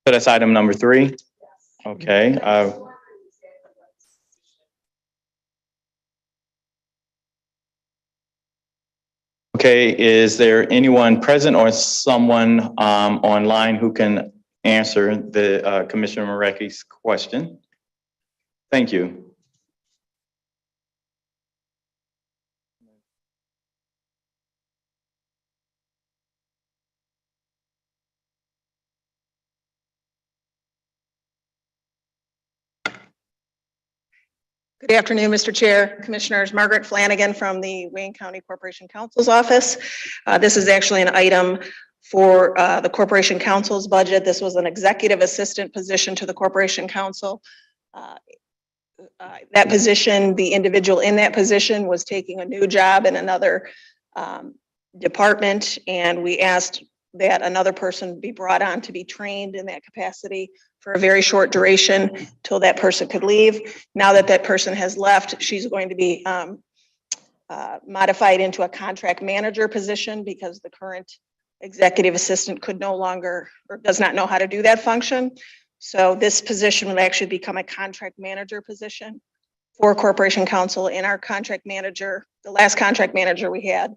So that's item number 3. Okay. Okay, is there anyone present or someone online who can answer the Commissioner Marecki's question? Thank you. Good afternoon, Mr. Chair, Commissioners. Margaret Flanagan from the Wayne County Corporation Counsel's Office. This is actually an item for the Corporation Counsel's budget. This was an executive assistant position to the Corporation Counsel. That position, the individual in that position was taking a new job in another department, and we asked that another person be brought on to be trained in that capacity for a very short duration till that person could leave. Now that that person has left, she's going to be modified into a contract manager position because the current executive assistant could no longer or does not know how to do that function. So this position will actually become a contract manager position for Corporation Counsel. And our contract manager, the last contract manager we had,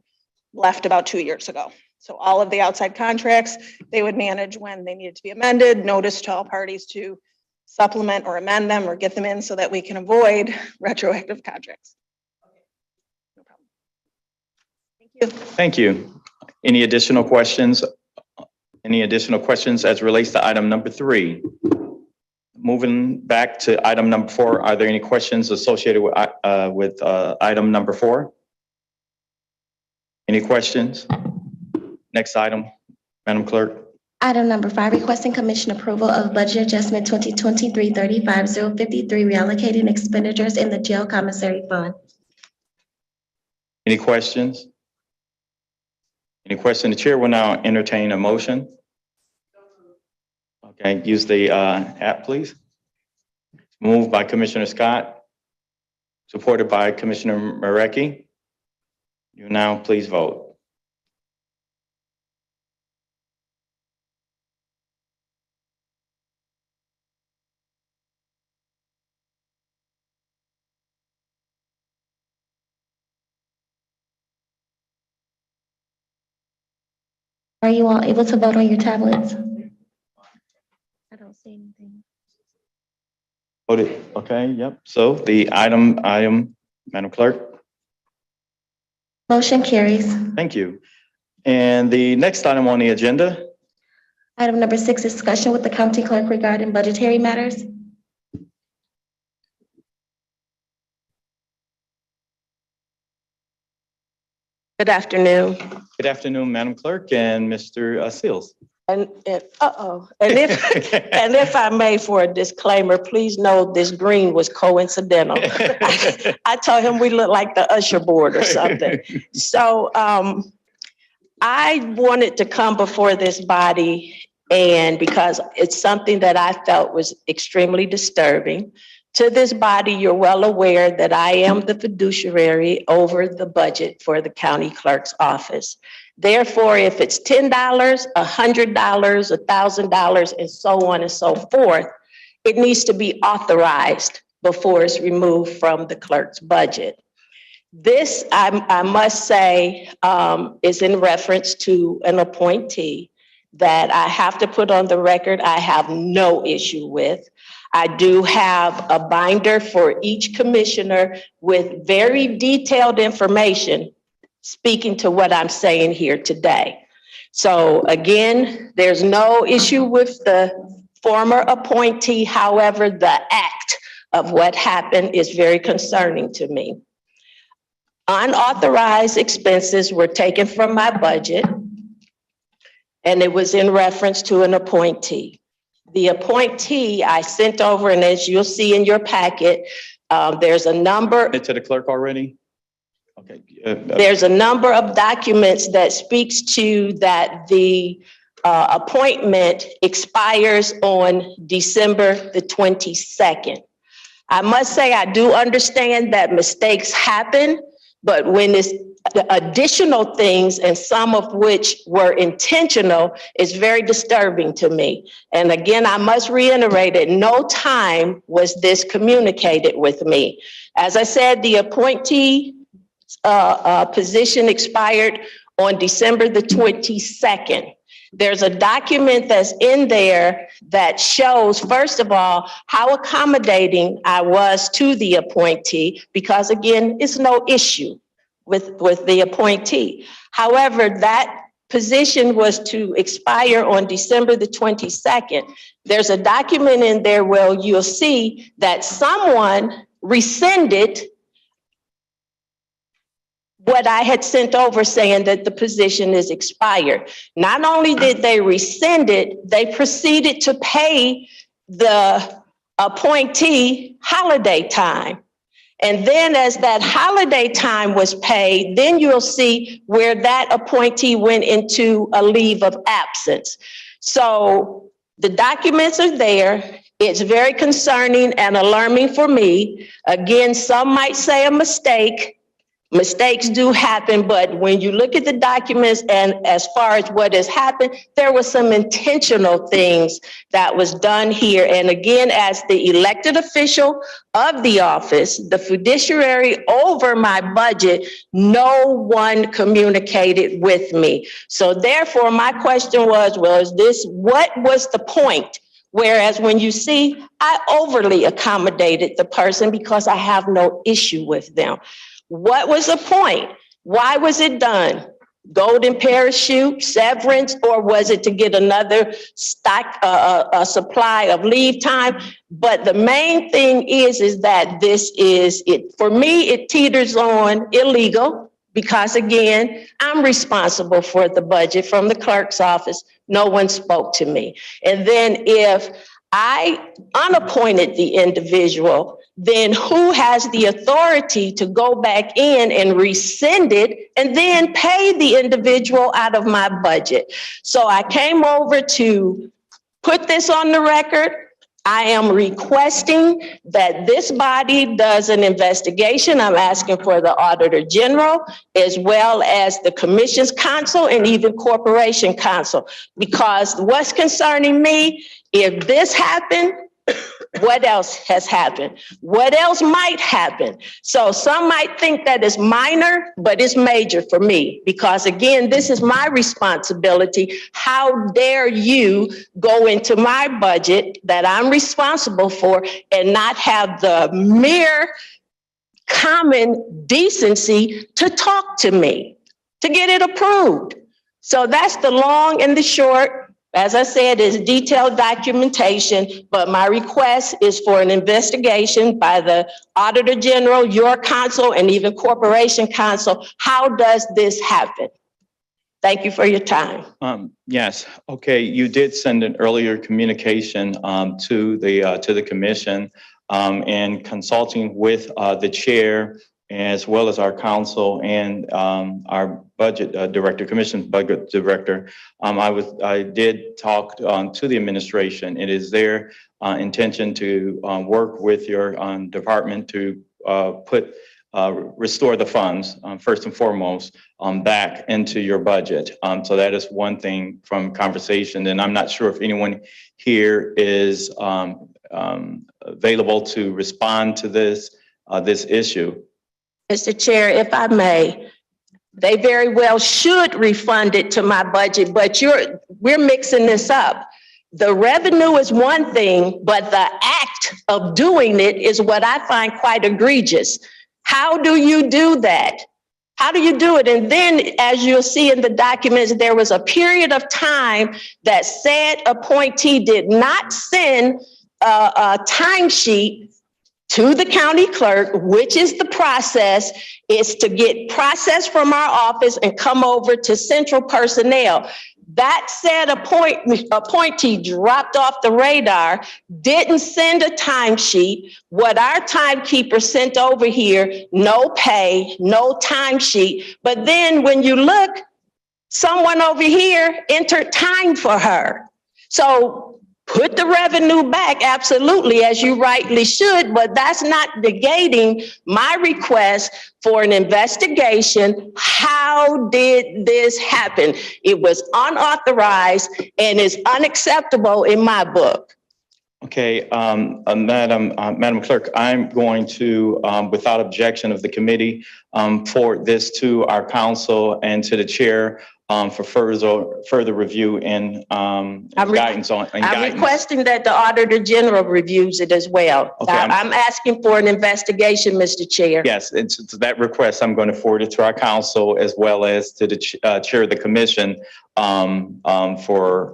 left about 2 years ago. So all of the outside contracts, they would manage when they needed to be amended, notice to all parties to supplement or amend them or get them in so that we can avoid retroactive contracts. No problem. Thank you. Thank you. Any additional questions? Any additional questions as relates to item number 3? Moving back to item number 4, are there any questions associated with item number 4? Any questions? Next item, Madam Clerk. Item number 5, requesting Commission approval of budget adjustment 2023-35053, reallocating expenditures in the jail commissary fund. Any questions? Any question? The chair will now entertain a motion. Okay, use the app, please. Moved by Commissioner Scott, supported by Commissioner Marecki. You now please vote. Are you all able to vote on your tablets? I don't see anything. Voted. Okay, yep. So the item, Madam Clerk. Motion carries. Thank you. And the next item on the agenda. Item number 6, discussion with the county clerk regarding budgetary matters. Good afternoon. Good afternoon, Madam Clerk and Mr. Seals. And if I may, for a disclaimer, please know this green was coincidental. I told him we look like the usher board or something. So I wanted to come before this body, and because it's something that I felt was extremely disturbing. To this body, you're well aware that I am the fiduciary over the budget for the county clerk's office. Therefore, if it's $10, $100, $1,000, and so on and so forth, it needs to be authorized before it's removed from the clerk's budget. This, I must say, is in reference to an appointee that I have to put on the record I have no issue with. I do have a binder for each commissioner with very detailed information speaking to what I'm saying here today. So again, there's no issue with the former appointee. However, the act of what happened is very concerning to me. Unauthorized expenses were taken from my budget, and it was in reference to an appointee. The appointee I sent over, and as you'll see in your packet, there's a number. To the clerk already? Okay. There's a number of documents that speaks to that the appointment expires on December the 22nd. I must say, I do understand that mistakes happen, But when it's the additional things, and some of which were intentional, is very disturbing to me. And again, I must reiterate that no time was this communicated with me. As I said, the appointee position expired on December the 22nd. There's a document that's in there that shows, first of all, how accommodating I was to the appointee, because again, it's no issue with the appointee. However, that position was to expire on December the 22nd. There's a document in there where you'll see that someone rescinded what I had sent over saying that the position is expired. Not only did they rescind it, they proceeded to pay the appointee holiday time. And then as that holiday time was paid, then you'll see where that appointee went into a leave of absence. So the documents are there. It's very concerning and alarming for me. Again, some might say a mistake. Mistakes do happen, but when you look at the documents and as far as what has happened, there were some intentional things that was done here. And again, as the elected official of the office, the fiduciary over my budget, no one communicated with me. So therefore, my question was what was the point? Whereas when you see, I overly accommodated the person because I have no issue with them. What was the point? Why was it done? Golden parachute, severance, or was it to get another a supply of leave time? But the main thing is that this is it. For me, it teeters on illegal because again, I'm responsible for the budget from the clerk's office. No one spoke to me. And then if I unappointed the individual, then who has the authority to go back in and rescind it and then pay the individual out of my budget? So I came over to put this on the record. I am requesting that this body does an investigation. I'm asking for the Auditor General as well as the Commission's Counsel and even Corporation Counsel, because what's concerning me, if this happened, what else has happened? What else might happen? So some might think that it's minor, but it's major for me because again, this is my responsibility. How dare you go into my budget that I'm responsible for and not have the mere common decency to talk to me, to get it approved? So that's the long and the short. As I said, is detailed documentation, but my request is for an investigation by the Auditor General, your counsel, and even Corporation Counsel. How does this happen? Thank you for your time. Yes. Okay. You did send an earlier communication to the commission and consulting with the chair as well as our counsel and our budget director, commission's budget director. I did talk to the administration. It is their intention to work with your department to restore the funds, first and foremost, back into your budget. So that is one thing from conversation. And I'm not sure if anyone here is available to respond to this issue. Mr. Chair, if I may, they very well should refund it to my budget, but we're mixing this up. The revenue is one thing, but the act of doing it is what I find quite egregious. How do you do that? How do you do it? And then as you'll see in the documents, there was a period of time that said appointee did not send a timesheet to the county clerk, which is the process, is to get processed from our office and come over to central personnel. That said appointee dropped off the radar, didn't send a timesheet. What our timekeeper sent over here, no pay, no timesheet. But then when you look, someone over here entered time for her. So Put the revenue back, absolutely, as you rightly should, but that's not negating my request for an investigation. How did this happen? It was unauthorized and is unacceptable in my book. Okay, Madam Clerk, I'm going to, without objection of the committee, forward this to our council and to the chair for further review and guidance on. I'm requesting that the Auditor General reviews it as well. Okay, I'm asking for an investigation, Mr. Chair. Yes, it's to that request. I'm going to forward it to our council as well as to the chair of the commission for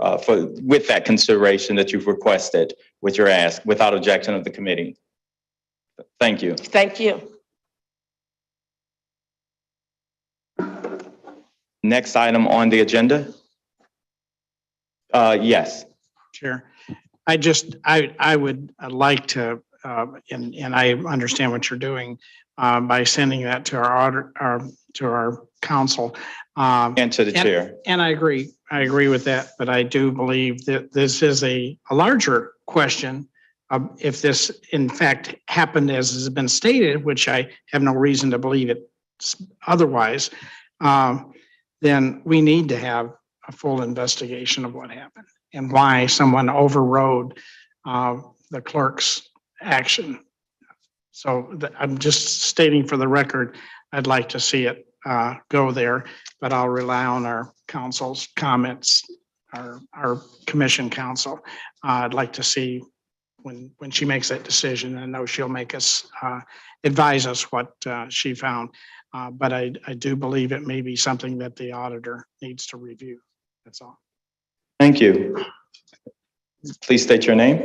with that consideration that you've requested with your ask, without objection of the committee. Thank you. Thank you. Next item on the agenda. Yes. Chair, I would like to, and I understand what you're doing by sending that to our council. And to the chair. And I agree with that, but I do believe that this is a larger question. If this in fact happened as has been stated, which I have no reason to believe it otherwise, then we need to have a full investigation of what happened and why someone overrode the clerk's action. So I'm just stating for the record, I'd like to see it go there, but I'll rely on our council's comments, our commission council. I'd like to see when she makes that decision. I know she'll make us advise us what she found. But I do believe it may be something that the auditor needs to review. That's all. Thank you. Please state your name.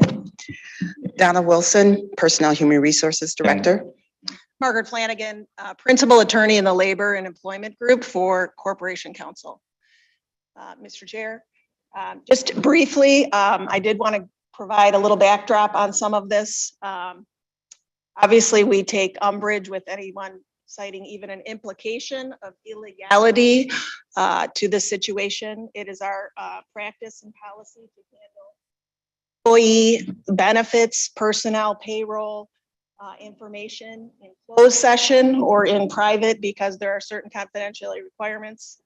Donna Wilson, Personnel Human Resources Director. Margaret Flanagan, Principal Attorney in the Labor and Employment Group for Corporation Counsel. Mr. Chair, just briefly, I did want to provide a little backdrop on some of this. Obviously, we take umbrage with anyone citing even an implication of illegality to this situation. It is our practice and policy to handle employee benefits, personnel, payroll, information in closed session or in private because there are certain confidentiality requirements.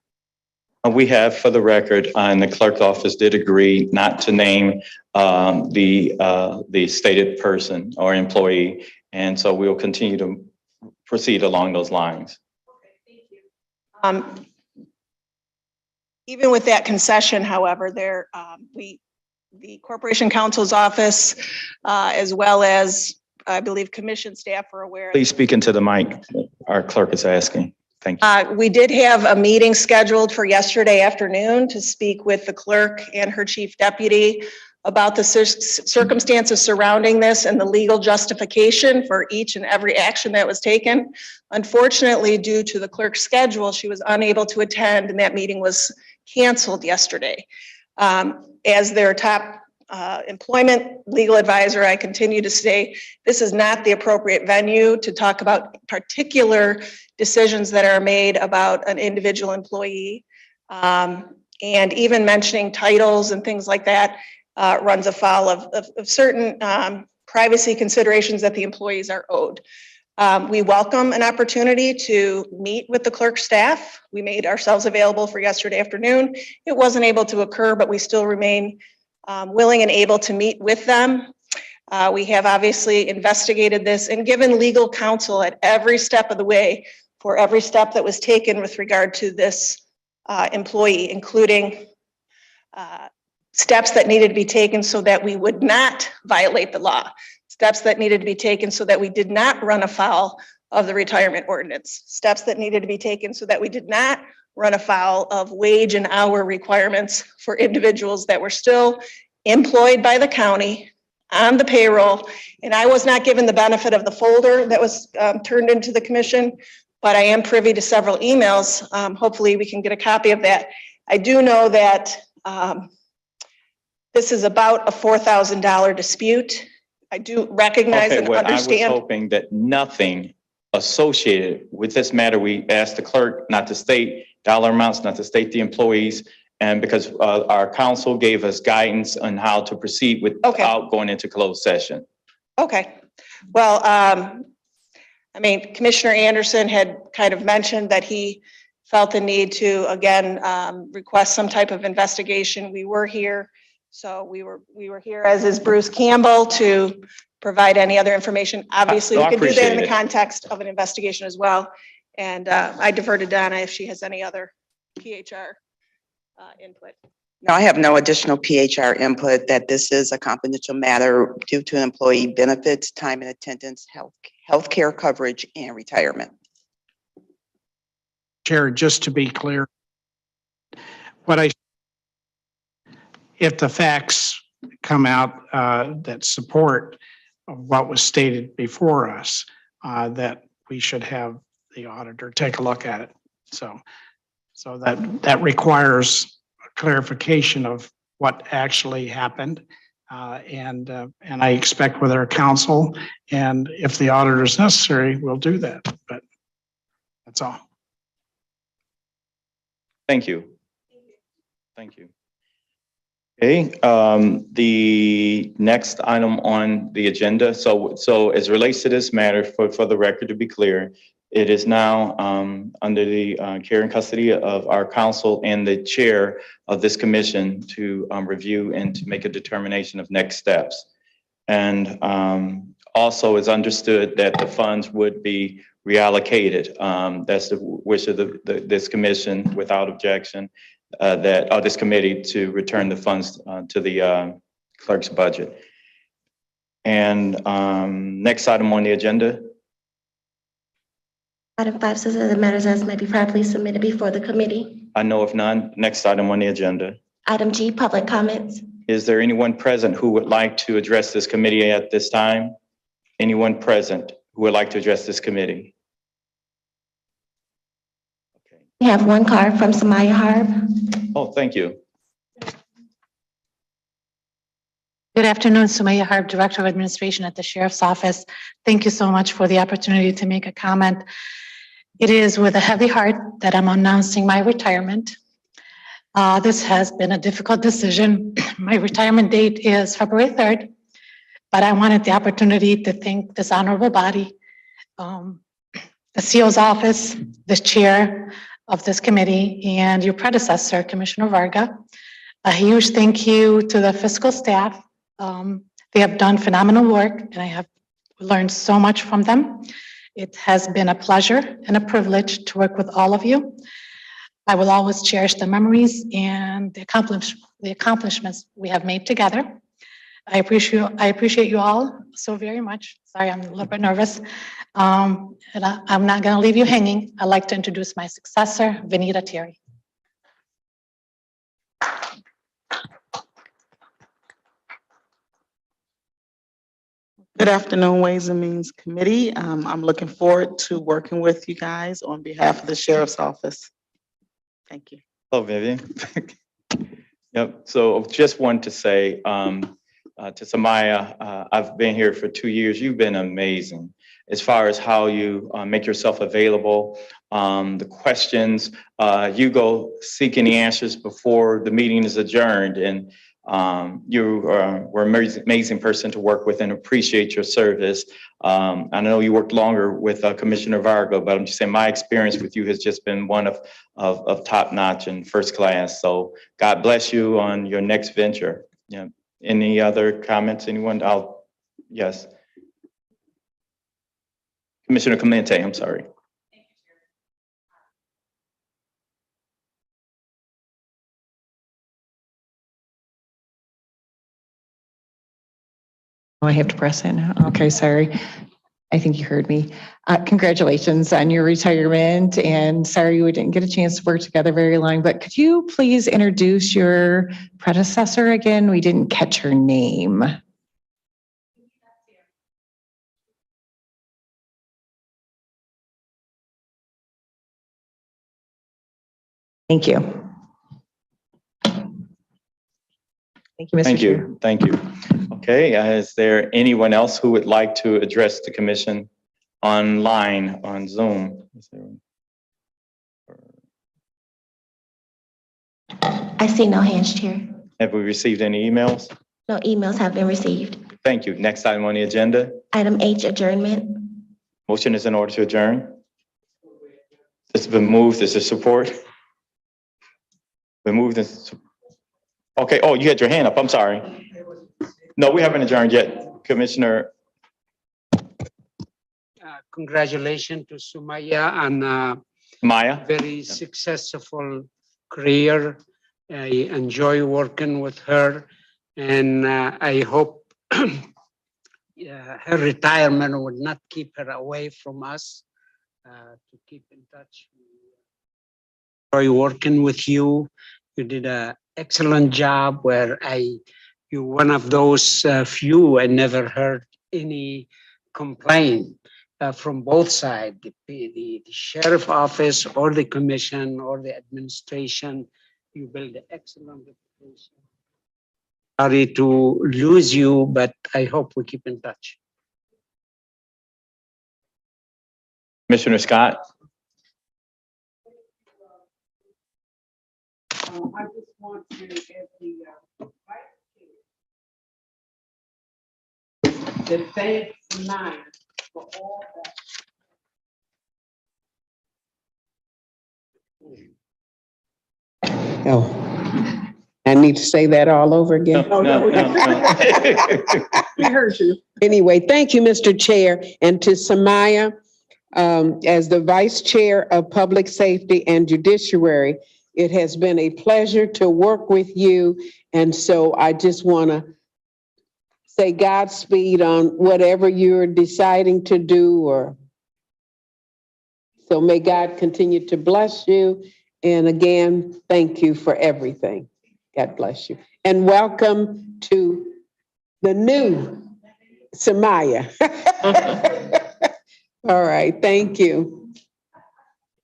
We have, for the record, and the clerk's office did agree not to name the stated person or employee, and so we'll continue to proceed along those lines. Okay, thank you. Even with that concession, however, the Corporation Counsel's office, as well as I believe commission staff are aware. Please speak into the mic. Our clerk is asking. Thank you. We did have a meeting scheduled for yesterday afternoon to speak with the clerk and her chief deputy about the circumstances surrounding this and the legal justification for each and every action that was taken. Unfortunately, due to the clerk's schedule, she was unable to attend and that meeting was canceled yesterday. As their top employment legal advisor, I continue to say this is not the appropriate venue to talk about particular decisions that are made about an individual employee. And even mentioning titles and things like that runs afoul of certain privacy considerations that the employees are owed. We welcome an opportunity to meet with the clerk staff. We made ourselves available for yesterday afternoon. It wasn't able to occur, but we still remain willing and able to meet with them. We have obviously investigated this and given legal counsel at every step of the way for every step that was taken with regard to this employee, including steps that needed to be taken so that we would not violate the law, steps that needed to be taken so that we did not run afoul of the retirement ordinance, steps that needed to be taken so that we did not run afoul of wage and hour requirements for individuals that were still employed by the county on the payroll. And I was not given the benefit of the folder that was turned into the commission, but I am privy to several emails. Hopefully we can get a copy of that. I do know that this is about a $4,000 dispute. I do recognize and understand. I was hoping that nothing associated with this matter, we asked the clerk not to state dollar amounts, not to state the employees, And because our council gave us guidance on how to proceed without going into closed session. Okay. Well, I mean, Commissioner Anderson had kind of mentioned that he felt the need to, again, request some type of investigation. We were here. So we were here, as is Bruce Campbell, to provide any other information. Obviously, No, we I could do that in the appreciate it. context of an investigation as well. And I defer to Donna if she has any other PHR input. No, I have no additional PHR input, that this is a confidential matter due to employee benefits, time and attendance, healthcare coverage, and retirement. Chair, just to be clear, if the facts come out that support what was stated before us, that we should have the auditor take a look at it. So that requires clarification of what actually happened. And I expect with our counsel, and if the auditor is necessary, we'll do that. But that's all. Thank you. Thank you. Okay, the next item on the agenda. So as it relates to this matter, for the record to be clear, it is now under the care and custody of our council and the chair of this commission to review and to make a determination of next steps. And also is understood that the funds would be reallocated. That's the wish of this commission without objection, this committee, to return the funds to the clerk's budget. And next item on the agenda. Item 5 says that the matters as may be properly submitted before the committee. I know of none. Next item on the agenda. Item G, public comments. Is there anyone present who would like to address this committee at this time? Anyone present who would like to address this committee? Okay. We have one card from Samaya Harb. Oh, thank you. Good afternoon, Sumaya Harb, Director of Administration at the Sheriff's Office. Thank you so much for the opportunity to make a comment. It is with a heavy heart that I'm announcing my retirement. This has been a difficult decision. My retirement date is February 3rd, but I wanted the opportunity to thank this honorable body, the CO's office, the chair of this committee, and your predecessor, Commissioner Varga. A huge thank you to the fiscal staff. They have done phenomenal work, and I have learned so much from them. It has been a pleasure and a privilege to work with all of you. I will always cherish the memories and the accomplishments we have made together. I appreciate you all so very much. Sorry, I'm a little bit nervous. And I'm not going to leave you hanging. I'd like to introduce my successor, Vanita Terry. Good afternoon, Ways and Means Committee. I'm looking forward to working with you guys on behalf of the Sheriff's Office. Thank you. Hello, Vivian. Yep. So just want to say to Samaya, I've been here for 2 years. You've been amazing as far as how you make yourself available. The questions, you go seeking the answers before the meeting is adjourned, and you were an amazing person to work with, and appreciate your service. I know you worked longer with Commissioner Varga, but I'm just saying my experience with you has just been one of top notch and first class. So God bless you on your next venture. Yeah. Any other comments? Anyone? Yes. Commissioner Clemente, I'm sorry. Oh, I have to press in now. Okay, sorry. I think you heard me. Congratulations on your retirement, and sorry we didn't get a chance to work together very long, but could you please introduce your predecessor again? We didn't catch her name. Thank you. Thank you, Mr. Thank Chair. you. Thank you. Okay, is there anyone else who would like to address the commission online on Zoom? Is there- I see no hands, Chair. Have we received any emails? No emails have been received. Thank you. Next item on the agenda. Item H, adjournment. Motion is in order to adjourn. It's been moved. Is there support? Been moved. Okay. Oh, you had your hand up. I'm sorry. No, we haven't adjourned yet. Commissioner, Congratulations to Sumaya on a Maya. very successful career. I enjoy working with her, and I hope her retirement would not keep her away from us. To keep in touch. Enjoy working with you. You did an excellent job where you're one of those few I never heard any complaint from both sides, the sheriff office or the commission or the administration. You build an excellent reputation. Sorry to lose you, but I hope we keep in touch. Commissioner Scott. I just want to get the thanks tonight for all that. Oh, I need to say that all over again. No. We heard you. Anyway, thank you, Mr. Chair, and to Samaya, as the Vice Chair of Public Safety and Judiciary. It has been a pleasure to work with you, and so I just want to say Godspeed on whatever you're deciding to do, or so may God continue to bless you. And again, thank you for everything. God bless you. And welcome to the new Samaya. All right, thank you.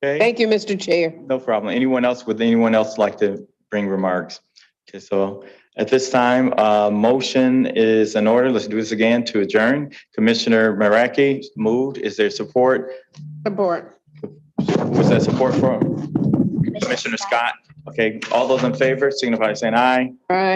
Okay. Thank you, Mr. Chair. No problem. Would anyone else like to bring remarks? Okay, so at this time, motion is in order. Let's do this again to adjourn. Commissioner Meraki moved. Is there support? Support. Was that support from? Commissioner Scott? Okay, all those in favor signify by saying aye. All right.